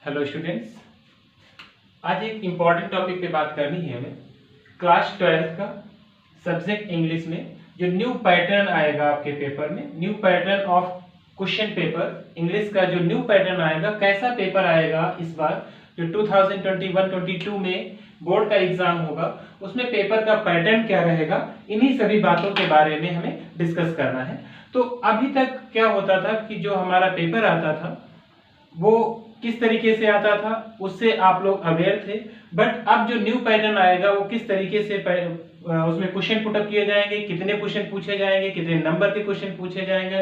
Hello students, आज एक important topic पे बात करनी है हमें। क्लास 12 का सब्जेक्ट इंग्लिश में जो न्यू पैटर्न आएगा आपके पेपर में, new pattern of question paper English का जो न्यू पैटर्न आएगा, कैसा पेपर आएगा इस बार जो 2021-22 में बोर्ड का एग्जाम होगा, उसमें पेपर का पैटर्न क्या रहेगा, इन्हीं सभी बातों के बारे में हमें डिस्कस करना है। तो अभी तक क्या होता था कि जो हमारा पेपर आता था वो किस तरीके से आता था उससे आप लोग अवेयर थे, बट अब जो न्यू पैटर्न आएगा वो किस तरीके से उसमें क्वेश्चन पुटअप किए जाएंगे, कितने क्वेश्चन पूछे जाएंगे, कितने नंबर के क्वेश्चन पूछे जाएंगे,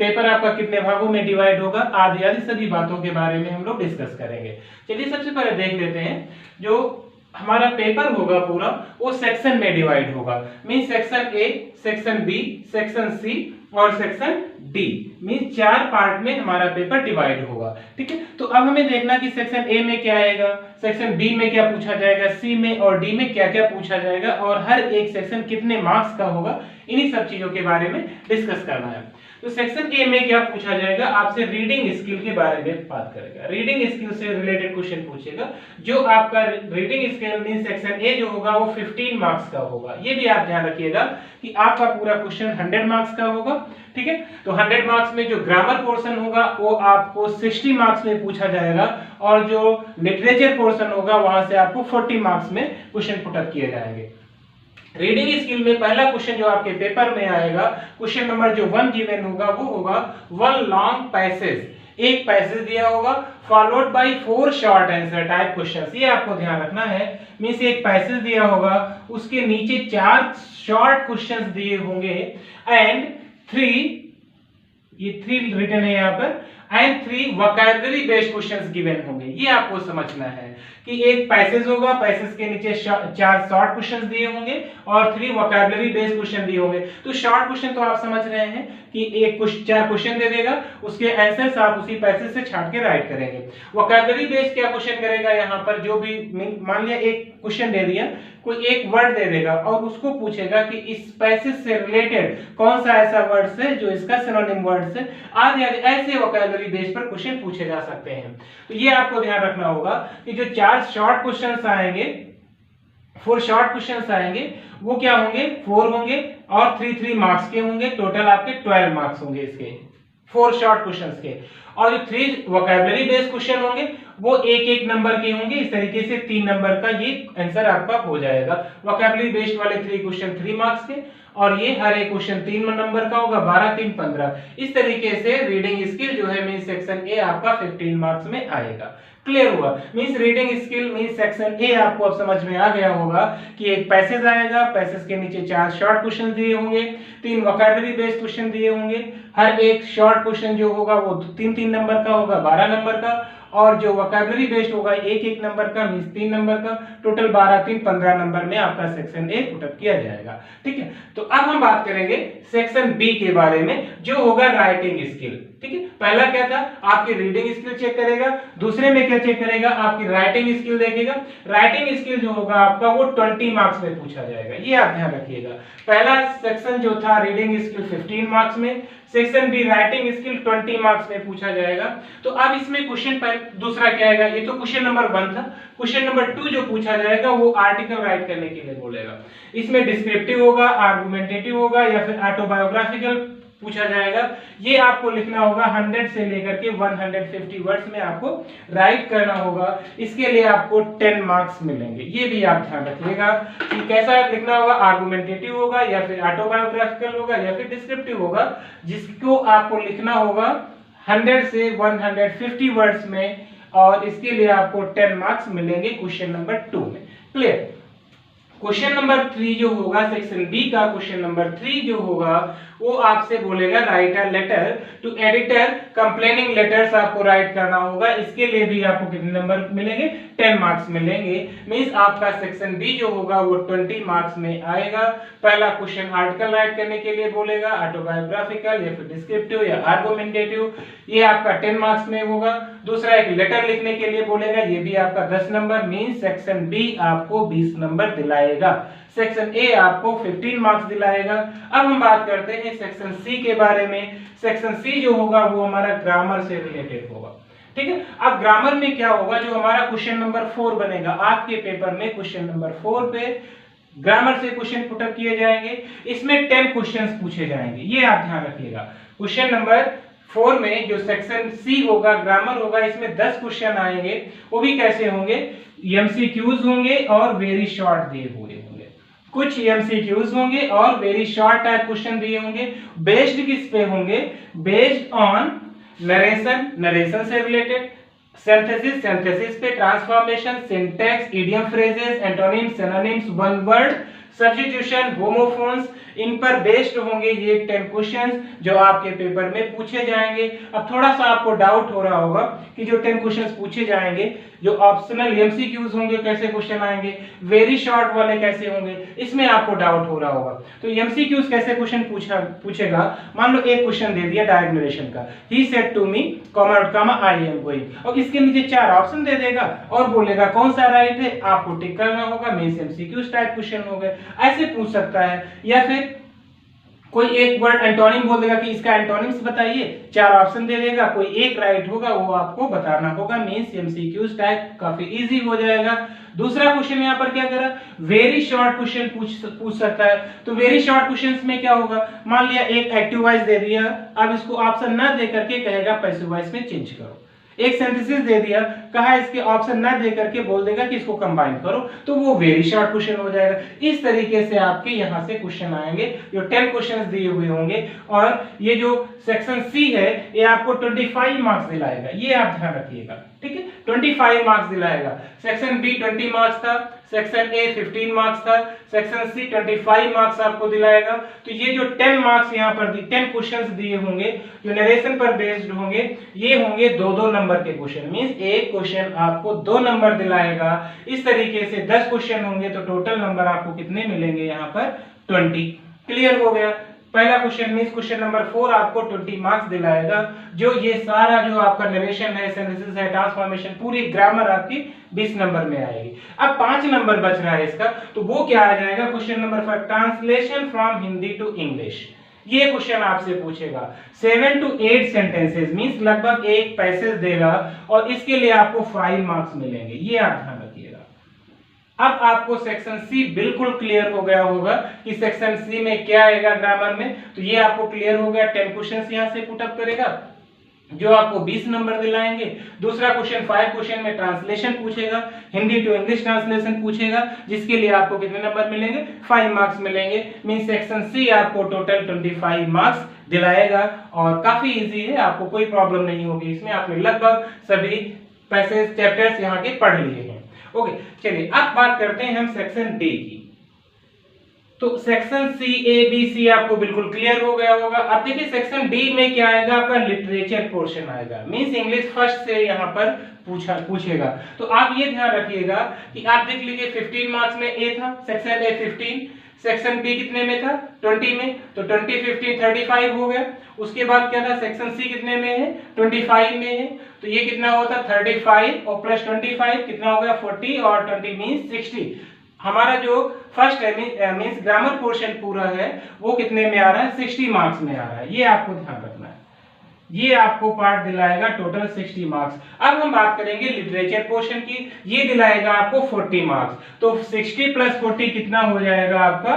पेपर आपका कितने भागों में डिवाइड होगा, आदि आदि सभी बातों के बारे में हम लोग डिस्कस करेंगे। चलिए सबसे पहले देख लेते हैं जो हमारा पेपर होगा पूरा वो सेक्शन में डिवाइड होगा। Mean section A, section B, section C और सेक्शन डी, मीन 4 पार्ट में हमारा पेपर डिवाइड होगा। ठीक है, तो अब हमें देखना कि सेक्शन ए में क्या आएगा, सेक्शन बी में क्या पूछा जाएगा, सी में और डी में क्या क्या पूछा जाएगा और हर एक सेक्शन कितने मार्क्स का होगा, इन्हीं सब चीजों के बारे में डिस्कस करना है। तो सेक्शन ए में क्या पूछा जाएगा, आपसे रीडिंग स्किल के बारे में बात करेगा। रीडिंग स्किल से रिलेटेड क्वेश्चन पूछेगा। जो आपका रीडिंग स्किल मीन सेक्शन ए जो होगा वो 15 मार्क्स का होगा। ये भी आप ध्यान रखिएगा कि आपका पूरा क्वेश्चन 100 मार्क्स का होगा। ठीक है, तो 100 मार्क्स में जो ग्रामर पोर्शन होगा वो आपको 60 मार्क्स में पूछा जाएगा और जो लिटरेचर पोर्शन होगा वहां से आपको 40 मार्क्स में क्वेश्चन पुटअप किए जाएंगे। रीडिंग स्किल में पहला क्वेश्चन जो आपके पेपर में आएगा, क्वेश्चन नंबर जो 1 गिवन होगा वो होगा 1 लॉन्ग पैसेज। एक पैसेज दिया होगा followed by 4 short answer type questions. ये आपको ध्यान रखना है। मींस एक पैसेज दिया होगा, उसके नीचे 4 शॉर्ट क्वेश्चंस दिए होंगे एंड 3 रिटन है यहाँ पर and 3 vocabulary based questions given होंगे। ये आपको समझना है कि एक पैसेज होगा, पैसेज के नीचे 4 शॉर्ट क्वेश्चंस दिए होंगे और 3 वोकैबुलरी बेस्ड क्वेश्चन दिए होंगे। तो शॉर्ट क्वेश्चन तो आप समझ रहे हैं कि एक 4 क्वेश्चन दे देगा, उसके आंसर्स आप उसी पैसेज से छांट के राइट करेंगे। वोकैबुलरी बेस्ड क्या क्वेश्चन करेगा, यहाँ पर जो भी मान लिया एक क्वेश्चन दे दिया, कोई एक वर्ड दे देगा और उसको पूछेगा कि इस पैसेज से रिलेटेड कौन सा ऐसा वर्ड है जो इसका सिनोनिम वर्ड है, आदि आदि ऐसे वोकैबुलरी बेस पर क्वेश्चन पूछे जा सकते हैं। तो ये आपको ध्यान रखना होगा कि जो 4 शॉर्ट क्वेश्चंस आएंगे, 4 शॉर्ट क्वेश्चंस आएंगे, वो क्या होंगे, 4 होंगे और 3 मार्क्स के होंगे। टोटल आपके 12 मार्क्स होंगे इसके 4 शॉर्ट क्वेश्चंस के। और जो 3 वोकैबुलरी बेस्ड क्वेश्चन होंगे वो एक नंबर के होंगे। इस तरीके से 3 नंबर का ये आंसर आपका हो जाएगा। वोकैबुलरी बेस्ड वाले 3 क्वेश्चन 3 मार्क्स के और ये हर एक क्वेश्चन 3 नंबर का होगा, 12 3 15। इस तरीके से रीडिंग स्किल जो है मीन सेक्शन ए आपका 15 मार्क्स में आएगा। क्लियर हुआ? Means reading skill means section A आपको अब समझ में आ गया होगा कि एक पैसेज आएगा, पैसेज के नीचे 4 शॉर्ट क्वेश्चन दिए होंगे, 3 वोकैबुलरी बेस्ड क्वेश्चन दिए होंगे। हर एक शॉर्ट क्वेश्चन जो होगा वो 3 नंबर का होगा, 12 नंबर का, और जो वोकैबुलरी बेस्ड होगा एक नंबर का मींस 3 नंबर का। टोटल 12 3 15 नंबर में आपका सेक्शन ए पुटअप किया जाएगा। ठीक है, तो अब हम बात करेंगे सेक्शन बी के बारे में जो होगा राइटिंग स्किल। ठीक है, पहला क्या था, आपकी रीडिंग स्किल चेक करेगा, दूसरे में क्या चेक करेगा, आपकी राइटिंग स्किल देखेगा। राइटिंग स्किल जो होगा आपका वो 20 मार्क्स में पूछा जाएगा। ये आप ध्यान रखिएगा। पहला सेक्शन जो था रीडिंग स्किल 15 मार्क्स में, section be writing skill 20 marks में पूछा जाएगा। तो अब इसमें क्वेश्चन पर दूसरा क्या आएगा, ये तो क्वेश्चन नंबर 1 था। क्वेश्चन नंबर 2 जो पूछा जाएगा वो आर्टिकल राइट करने के लिए बोलेगा। इसमें डिस्क्रिप्टिव होगा, आर्गुमेंटेटिव होगा या फिर ऑटोबायोग्राफिकल पूछा जाएगा। ये आपको लिखना होगा 100 से लेकर के 150 वर्ड्स में आपको राइट करना होगा। इसके लिए आपको 10 मार्क्स मिलेंगे। ये भी आप ध्यान रखिएगा कि कैसा लिखना होगा, आर्गुमेंटेटिव होगा या फिर ऑटोबायोग्राफिकल होगा या फिर डिस्क्रिप्टिव होगा, जिसको आपको लिखना होगा 100 से 150 वर्ड्स में, और इसके लिए आपको 10 मार्क्स मिलेंगे क्वेश्चन नंबर 2 में। क्लियर? क्वेश्चन नंबर 3 जो होगा सेक्शन बी का, क्वेश्चन नंबर 3 जो होगा वो आपसे बोलेगा write a letter to editor, complaining letters आपको राइट करना होगा। इसके लिए भी आपको कितने नंबर मिलेंगे, 10 मार्क्स मिलेंगे। मींस आपका सेक्शन बी जो होगा वो 20 मार्क्स में आएगा। पहला क्वेश्चन आर्टिकल राइट करने के लिए बोलेगा, ऑटोबायोग्राफिकल या फिर डिस्क्रिप्टिव या आर्गुमेंटेटिव, ये आपका 10 मार्क्स में होगा। दूसरा एक लेटर लिखने के लिए बोलेगा, ये भी आपका 10 नंबर। मींस सेक्शन बी आपको 20 नंबर दिलाएगा, सेक्शन ए आपको 15 मार्क्स दिलाएगा। अब हम बात करते हैं सेक्शन सी के बारे में। सेक्शन सी जो होगा वो हमारा ग्रामर से रिलेटेड होगा। ठीक है। अब ग्रामर में क्या होगा, जो हमारा क्वेश्चन नंबर 4 बनेगा आपके पेपर में, क्वेश्चन नंबर 4 पे ग्रामर से क्वेश्चन पुटअप किए जाएंगे। इसमें 10 क्वेश्चंस पूछे जाएंगे, ये आप ध्यान रखिएगा। क्वेश्चन नंबर 4 में जो सेक्शन सी होगा, ग्रामर होगा, इसमें 10 क्वेश्चन आएंगे। वो भी कैसे होंगे, एमसीक्यूज होंगे और वेरी शॉर्ट दिए हुए होंगे। कुछ एमसीक्यूज होंगे और वेरी शॉर्ट टाइप क्वेश्चन दिए होंगे। बेस्ड किस पे होंगे, बेस्ड ऑन नरेशन, नरेशन से रिलेटेड, सिंथेसिस, सिंथेसिस पे, transformation, syntax, idiom phrases, antonyms, synonyms, one word, substitution, homophones, इन पर बेस्ड होंगे ये 10 क्वेश्चंस जो आपके पेपर में पूछे जाएंगे। अब थोड़ा सा आपको डाउट हो रहा होगा कि जो 10 क्वेश्चंस पूछे जाएंगे, जो ऑप्शनल एमसीक्यूज होंगे कैसे क्वेश्चन आएंगे, वेरी शॉर्ट वाले कैसे होंगे, इसमें आपको डाउट हो रहा होगा। तो एमसीक्यूज कैसे क्वेश्चन पूछेगा, मान लो एक क्वेश्चन दे दिया डायरेक्ट का, he said to me comma dot comma I am going, और इसके नीचे 4 ऑप्शन दे देगा और बोलेगा कौन सा राइट है, आपको टिक करना होगा। मींस एमसीक्यूज टाइप क्वेश्चन हो गए, ऐसे पूछ सकता है। या फिर कोई एक वर्ड एंटोनिम बोल देगा कि इसका एंटोनिम्स बताइए, 4 ऑप्शन दे देगा, कोई एक राइट होगा वो आपको बताना होगा। मींस एमसीक्यूज टाइप काफी इजी हो जाएगा। दूसरा क्वेश्चन यहाँ पर क्या करा, वेरी शॉर्ट क्वेश्चन पूछ सकता है। तो वेरी शॉर्ट क्वेश्चंस में क्या होगा, मान लिया एक एक्टिव वॉइस दे दिया, अब इसको ऑप्शन ना दे करके कहेगा पैसिव वॉइस में चेंज करो। एक सिंथेसिस दे दिया, कहा इसके ऑप्शन ना दे करके बोल देगा कि इसको कंबाइन करो, तो वो वेरी शॉर्ट क्वेश्चन हो जाएगा। इस तरीके से आपके यहाँ से क्वेश्चन आएंगे, जो 10 क्वेश्चंस दिए हुए होंगे। और ये जो सेक्शन सी है ये आपको 25 मार्क्स दिलाएगा, ये आप ध्यान रखिएगा, ठीक है। 25 मार्क्स दिलाएगा। सेक्शन बी 20 मार्क्स था, सेक्शन ए 15 मार्क्स था, सेक्शन सी 25 मार्क्स आपको दिलाएगा। तो ये जो 10 मार्क्स यहाँ पर 10 क्वेश्चंस दिए होंगे जो नरेशन पर बेस्ड होंगे, ये होंगे 2-2 नंबर के क्वेश्चन। मींस एक क्वेश्चन आपको 2 नंबर दिलाएगा। इस तरीके से 10 क्वेश्चन होंगे तो टोटल नंबर आपको कितने मिलेंगे यहाँ पर 20। क्लियर हो गया। पहला क्वेश्चन मींस क्वेश्चन नंबर 4 आपको 20 मार्क्स दिलाएगा। जो ये सारा जो आपका नरेशन है, सिंथेसिस है, ट्रांसफॉर्मेशन, पूरी ग्रामर आपकी 20 नंबर में आएगी। अब 5 नंबर बच रहा है इसका, तो वो क्या आ जाएगा, question number 5 translation from Hindi to English. ये क्वेश्चन आपसे पूछेगा 7 to 8 सेंटेंसेस, मींस लगभग एक पैसेज देगा और इसके लिए आपको 5 मार्क्स मिलेंगे, ये आप ध्यान रखिएगा। अब आपको सेक्शन सी बिल्कुल क्लियर हो गया होगा कि सेक्शन सी में क्या आएगा ग्रामर में, तो ये आपको क्लियर हो गया। 10 क्वेश्चंस यहां से पुट अप करेगा जो आपको 20 नंबर दिलाएंगे। दूसरा क्वेश्चन 5 क्वेश्चन में ट्रांसलेशन पूछेगा, हिंदी टू इंग्लिश ट्रांसलेशन पूछेगा, जिसके लिए आपको कितने नंबर मिलेंगे, 5 मार्क्स मिलेंगे। मींस सेक्शन सी आपको टोटल 25 मार्क्स दिलाएगा और काफी इजी है, आपको कोई प्रॉब्लम नहीं होगी इसमें। आपने लगभग सभी पैसेज चैप्टर्स यहाँ के पढ़ लिए हैं। ओके, चलिए अब बात करते हैं हम सेक्शन डी की। तो सेक्शन सी, ए, बी, सी आपको बिल्कुल क्लियर हो गया होगा। अब देखिए सेक्शन डी में क्या आएगा, आपका लिटरेचर पोर्शन आएगा। मींस इंग्लिश फर्स्ट से यहाँ पर पूछेगा। तो आप ये ध्यान रखिएगा कि आप देख लीजिए 15 मार्क्स में ए था, सेक्शन ए 15, सेक्शन बी कितने में था 20 में, तो 20 15 35 हो गया। उसके बाद क्या था, सेक्शन सी कितने में है 25 में है, तो ये कितना होता 35 और प्लस 25 कितना हो गया 40 और 20 मींस 60। हमारा जो फर्स्ट है मींस ग्रामर पोर्शन पूरा है वो कितने में आ रहा है 60 मार्क्स में आ रहा है, ये आपको ध्यान रखना है। ये आपको पार्ट दिलाएगा टोटल 60 मार्क्स। अब हम बात करेंगे लिटरेचर पोर्शन की, ये दिलाएगा आपको 40 मार्क्स। तो 60 प्लस 40 कितना हो जाएगा आपका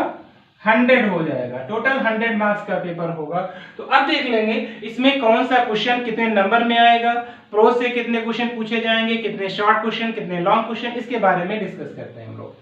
100 हो जाएगा। टोटल 100 मार्क्स का पेपर होगा। तो अब देख लेंगे इसमें कौन सा क्वेश्चन कितने नंबर में आएगा, प्रोज से कितने क्वेश्चन पूछे जाएंगे, कितने शॉर्ट क्वेश्चन, कितने लॉन्ग क्वेश्चन, इसके बारे में डिस्कस करते हैं हम लोग।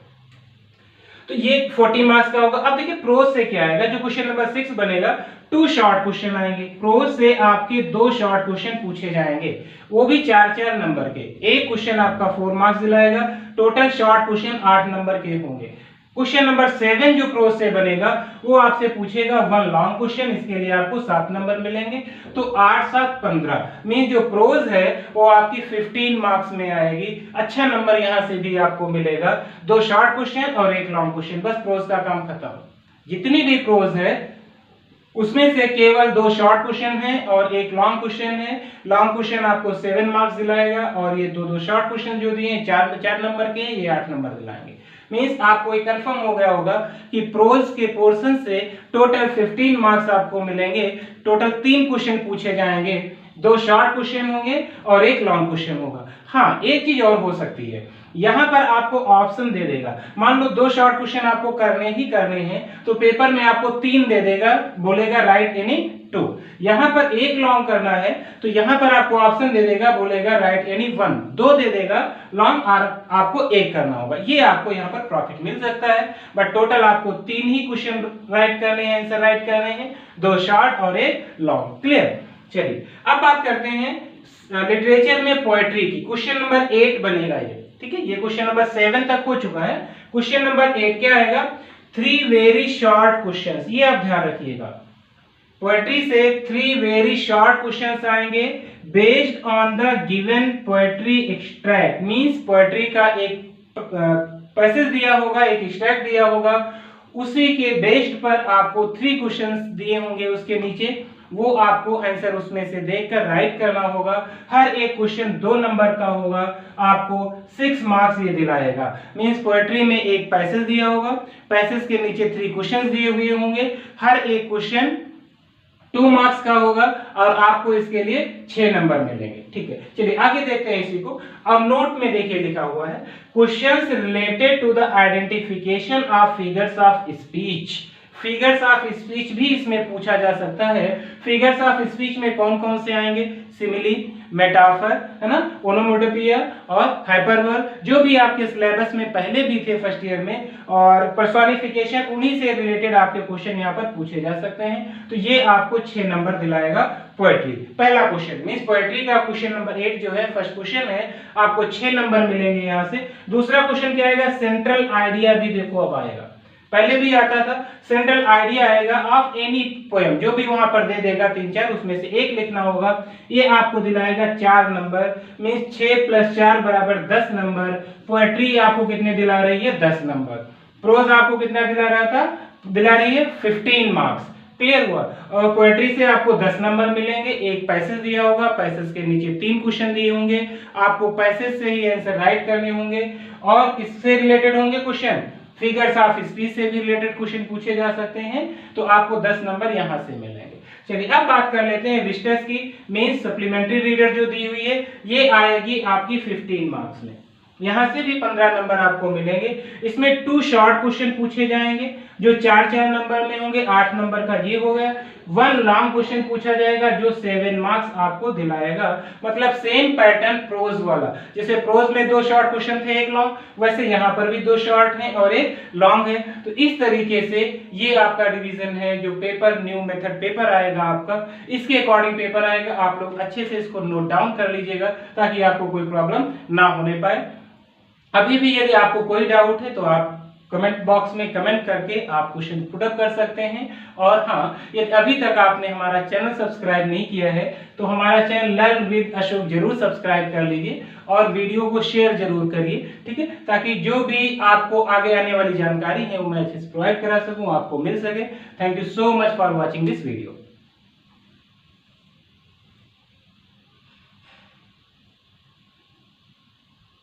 तो ये 40 मार्क्स का होगा। अब देखिए प्रोज से क्या आएगा, जो क्वेश्चन नंबर 6 बनेगा 2 शॉर्ट क्वेश्चन आएंगे। प्रोज से आपके 2 शॉर्ट क्वेश्चन पूछे जाएंगे, वो भी 4-4 नंबर के। एक क्वेश्चन आपका 4 मार्क्स दिलाएगा, टोटल शॉर्ट क्वेश्चन 8 नंबर के होंगे। क्वेश्चन नंबर 7 जो प्रोज से बनेगा वो आपसे पूछेगा 1 लॉन्ग क्वेश्चन, इसके लिए आपको 7 नंबर मिलेंगे। तो 8 7 15 मींस जो प्रोज है वो आपकी 15 मार्क्स में आएगी। अच्छा नंबर यहां से भी आपको मिलेगा। 2 शॉर्ट क्वेश्चन और 1 लॉन्ग क्वेश्चन, बस प्रोज का काम खत्म। जितनी भी प्रोज है उसमें से केवल 2 शॉर्ट क्वेश्चन है और 1 लॉन्ग क्वेश्चन है। लॉन्ग क्वेश्चन आपको 7 मार्क्स दिलाएगा और ये 2 शॉर्ट क्वेश्चन जो दिए 4 नंबर के, ये 8 नंबर दिलाएंगे। मींस आपको एक कंफर्म हो गया होगा कि प्रोज के पोर्शन से टोटल 15 मार्क्स आपको मिलेंगे। टोटल 3 क्वेश्चन पूछे जाएंगे 2 शॉर्ट क्वेश्चन होंगे और 1 लॉन्ग क्वेश्चन होगा। हाँ, एक चीज और हो सकती है, यहाँ पर आपको ऑप्शन दे देगा, मान लो 2 शॉर्ट क्वेश्चन आपको करने ही करने हैं तो पेपर में आपको 3 दे देगा, बोलेगा राइट एनी 2। यहाँ पर 1 लॉन्ग करना है तो यहाँ पर आपको ऑप्शन दे देगा, बोलेगा राइट एनी 1, 2 दे देगा लॉन्ग, और आपको 1 करना होगा। ये आपको यहाँ पर प्रॉफिट मिल सकता है, बट टोटल आपको 3 ही क्वेश्चन राइट करने हैं, आंसर राइट करने हैं, 2 शॉर्ट और 1 लॉन्ग। क्लियर? चलिए अब बात करते हैं लिटरेचर में पोएट्री की। क्वेश्चन नंबर 8 बनेगा ये, ठीक है। ये क्वेश्चन नंबर 7 तक हो चुका है। क्वेश्चन नंबर 8 क्या आएगा? 3 वेरी शॉर्ट क्वेश्चंस, ये आप ध्यान रखिएगा। पोएट्री से 3 वेरी शॉर्ट क्वेश्चंस आएंगे based on the given poetry extract. Means poetry का एक पैसेज दिया होगा, एक एक्सट्रैक्ट दिया होगा, उसी के बेस्ड पर आपको 3 क्वेश्चंस दिए होंगे उसके नीचे, वो आपको आंसर उसमें से देखकर राइट करना होगा। हर एक क्वेश्चन 2 नंबर का होगा, आपको 6 मार्क्स ये दिलाएगा। मींस पोएट्री में एक पैसेज दिया होगा, पैसेज के नीचे 3 क्वेश्चन दिए हुए होंगे, हर एक क्वेश्चन 2 मार्क्स का होगा और आपको इसके लिए 6 नंबर मिलेंगे, ठीक है। चलिए आगे देखते हैं इसी को। अब नोट में देखिए लिखा हुआ है questions related to the identification of figures of speech. Figures of speech भी इसमें पूछा जा सकता है। फिगर्स ऑफ स्पीच में कौन कौन से आएंगे? सिमिली, मेटाफर, है ना, ओनोमोटोपिया और हाइपरबोल, जो भी आपके सिलेबस में पहले भी थे फर्स्ट ईयर में, और पर्सोनिफिकेशन, उन्हीं से रिलेटेड आपके क्वेश्चन यहाँ पर पूछे जा सकते हैं। तो ये आपको 6 नंबर दिलाएगा पोएट्री। पहला क्वेश्चन मींस पोएट्री का क्वेश्चन नंबर 8 जो है फर्स्ट क्वेश्चन है, आपको 6 नंबर मिलेंगे यहाँ से। दूसरा क्वेश्चन क्या आएगा? सेंट्रल आइडिया भी देखो अब आएगा, पहले भी आता था। सेंट्रल आइडिया आएगा ऑफ एनी पोएम, जो भी वहां पर दे देगा 3-4, उसमें से एक लिखना होगा। ये आपको दिलाएगा 4 नंबर। Means 6 + 4 = 10 number. पोएट्री आपको कितने दिला रही है? 10 नंबर। प्रोज आपको कितना दिला रहा था? दिला रही है 15 मार्क्स। क्लियर हुआ? और पोएट्री से आपको 10 नंबर मिलेंगे। एक पैसेज दिया होगा, पैसेज के नीचे 3 क्वेश्चन दिए होंगे, आपको पैसेज से ही आंसर राइट करने होंगे। और किससे रिलेटेड होंगे क्वेश्चन? फिगर्स ऑफ स्पीच से भी रिलेटेड क्वेश्चन पूछे जा सकते हैं, तो आपको 10 नंबर यहां से मिलेंगे। चलिए अब बात कर लेते हैं विस्टर्स की। मींस सप्लीमेंट्री रीडर जो दी हुई है ये आएगी आपकी 15 मार्क्स में, यहां से भी 15 नंबर आपको मिलेंगे। इसमें 2 शॉर्ट क्वेश्चन पूछे जाएंगे जो 4-4 नंबर में होंगे, 8 नंबर का ये हो गया। 1 लॉन्ग क्वेश्चन पूछा जाएगा जो 7 मार्क्स आपको दिलाएगा। मतलब सेम पैटर्न प्रोज वाला, जैसे प्रोज में 2 शॉर्ट क्वेश्चन थे 1 लॉन्ग, वैसे यहाँ पर भी 2 शॉर्ट हैं और 1 लॉन्ग है। तो इस तरीके से ये आपका डिवीजन है। जो पेपर न्यू मेथड पेपर आएगा आपका, इसके अकॉर्डिंग पेपर आएगा। आप लोग अच्छे से इसको नोट डाउन कर लीजिएगा ताकि आपको कोई प्रॉब्लम ना होने पाए। अभी भी यदि आपको कोई डाउट है तो आप कमेंट बॉक्स में कमेंट करके आप क्वेश्चन पुट अप कर सकते हैं। और हाँ, यदि अभी तक आपने हमारा चैनल सब्सक्राइब नहीं किया है तो हमारा चैनल लर्न विद अशोक जरूर सब्सक्राइब कर लीजिए और वीडियो को शेयर जरूर करिए, ठीक है, ताकि जो भी आपको आगे आने वाली जानकारी है वो मैं अच्छे से प्रोवाइड करा सकूं, आपको मिल सके। Thank you so much for watching this video.